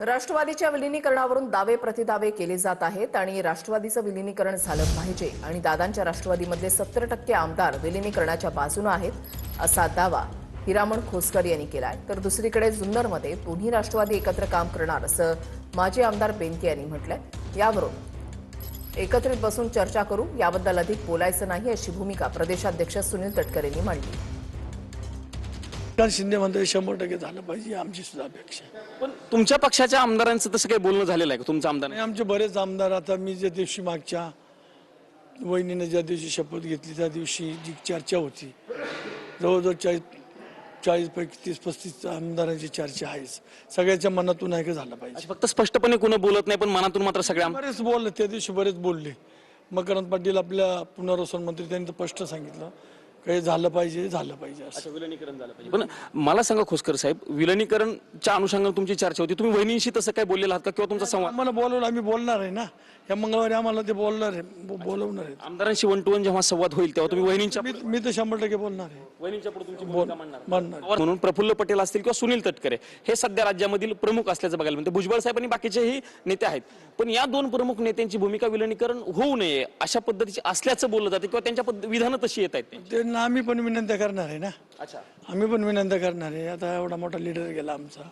राष्ट्रवादीच्या विलीनीकरणावरून दावे प्रतिदावे केले जात आहेत आणि राष्ट्रवादीचं विलीनीकरण झालं पाहिजे आणि दादांच्या राष्ट्रवादीमधले 70% आमदार विलीनीकरणाच्या बाजूने आहेत असा दावा हिरामण खोसकर यांनी केलाय। तर दुसरीकडे जुन्नरमध्ये दोन्ही राष्ट्रवादी एकत्र काम करणार असं माजी आमदार बेनके यांनी म्हटलंय। यावरून एकत्रित बसून चर्चा करू, याबद्दल अधिक बोलायचं नाही अशी भूमिका प्रदेशाध्यक्ष सुनील तटकरे यांनी मांडली। शिंदे म्हणतो 100% झालं पाहिजे, आमची सुद्धा अपेक्षा आहे। पण तुमच्या पक्षाच्या आमदारांचं तसं काही बोलणं झालेलं आहे का तुमच्या आमदार? आणि आमचे बरेच आमदार, आता मी ज्या दिवशी मागच्या वहिनीने ज्या दिवशी शपथ घेतली त्या दिवशी जी चर्चा होती, जवळजवळ 40 पैकी 30-35 आमदारांची चर्चा आहेच। सगळ्याच्या मनातून आहे का झालं पाहिजे। फक्त स्पष्टपणे कोणी बोलत नाही, पण मनातून मात्र सगळ्या बरेच बोलले त्या दिवशी, बरेच बोलले। मकरंद पाटील आपल्या पुनर्वसन मंत्री त्यांनी तर स्पष्ट सांगितलं काही झालं पाहिजे, झालं पाहिजे असं। विलीनीकरण झालं पाहिजे। पण मला सांगा खोसकर साहेब, विलीनीकरणच्या अनुषंगाने तुमची चर्चा होती, तुम्ही वहिनींशी तसं काय बोललेला आहात का किंवा तुमचा संवाद? आम्हाला बोलवलं, आम्ही बोलणार आहे ना, या मंगळवारी आम्हाला ते बोलणार आहे, बोलवणार आहे। आमदारांशी 1 to 1 जेव्हा संवाद होईल तेव्हा तुम्ही वहिनींच्या मी तर 100% बोलणार आहे, वहिनींच्या पुढे तुमची भूमिका मानणार। म्हणून प्रफुल्ल पटेल असतील किंवा सुनील तटकरे हे सध्या राज्यामधील प्रमुख असल्याचं बघायला मिळतं। भुजबळ साहेब आणि बाकीचेही नेते आहेत, पण या 2 प्रमुख नेत्यांची भूमिका विलीनीकरण होऊ नये अशा पद्धतीची असल्याचं बोललं जाते किंवा त्यांच्या विधानं तशी येत आहेत। त्यांना आम्ही पण विनंती करणार आहे ना, अच्छा, आम्ही पण विनंती करणार आहे। आता एवढा मोठा लीडर गेला आमचा,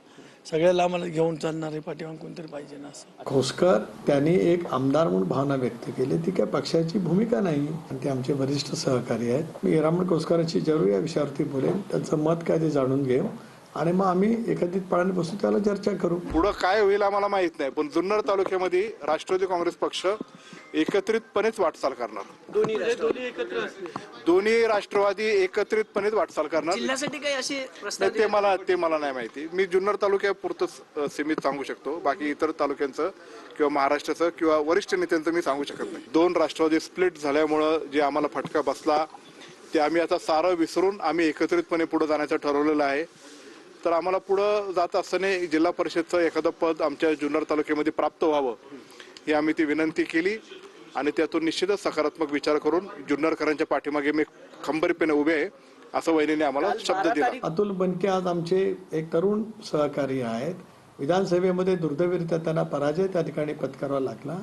सगळ्याला आम्हाला घेऊन चालणार आहे, पाठीमाग कोणतरी पाहिजे ना असं। खोसकर त्यांनी एक आमदार म्हणून भावना व्यक्त केली, ती काय पक्षाची भूमिका नाही आणि ते आमचे वरिष्ठ सहकारी आहेत। मी हिरामण खोसकरांची जरूर या विषयावरती बोलेन, त्यांचं मत काय ते जाणून घेऊ आणि मग आम्ही एकत्रितपणे बसून त्याला चर्चा करू। पुढं काय होईल आम्हाला माहित नाही, पण जुन्नर तालुक्यामध्ये राष्ट्रवादी काँग्रेस पक्ष एकत्रितपणेच वाटचाल करणार। दोन्ही राष्ट्रवादी एकत्रितपणेच वाटचाल करणार। जिल्ह्यासाठी काही असे नाही, ते मला नाही माहिती। मी जुन्नर तालुक्यापुरतं सीमित सांगू शकतो, बाकी इतर तालुक्यांचं किंवा महाराष्ट्राचं किंवा वरिष्ठ नेत्यांचं मी सांगू शकत नाही। 2 राष्ट्रवादी स्प्लिट झाल्यामुळं जे आम्हाला फटका बसला ते आम्ही आता सारं विसरून आम्ही एकत्रितपणे पुढे जाण्याचं ठरवलेलं आहे। तर आम्हाला पुढं जात असताना जिल्हा परिषदचं एखादं पद आमच्या जुन्नर तालुक्यामध्ये प्राप्त व्हावं ही आम्ही ती विनंती केली आणि त्यातून निश्चितच सकारात्मक विचार करून जुन्नरकरांच्या पाठीमागे मी खंबीरपणे उभे आहे असं वहिनीने आम्हाला शब्द दिला। अतुल बनके आज आमचे एक तरुण सहकारी आहेत। विधानसभेमध्ये दुर्दैवीरित्या त्यांना पराजय त्या ठिकाणी पत्करावा लागला,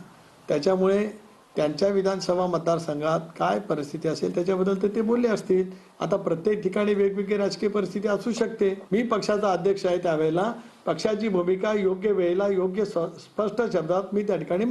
त्याच्यामुळे त्यांच्या विधानसभा मतदारसंघात काय परिस्थिती असेल त्याच्याबद्दल तर ते बोलले असतील। आता प्रत्येक ठिकाणी वेगवेगळी राजकीय परिस्थिती असू शकते। मी पक्षाचा अध्यक्ष आहे, त्यावेळेला पक्षाची भूमिका योग्य वेळेला योग्य स्पष्ट शब्दात मी त्या ठिकाणी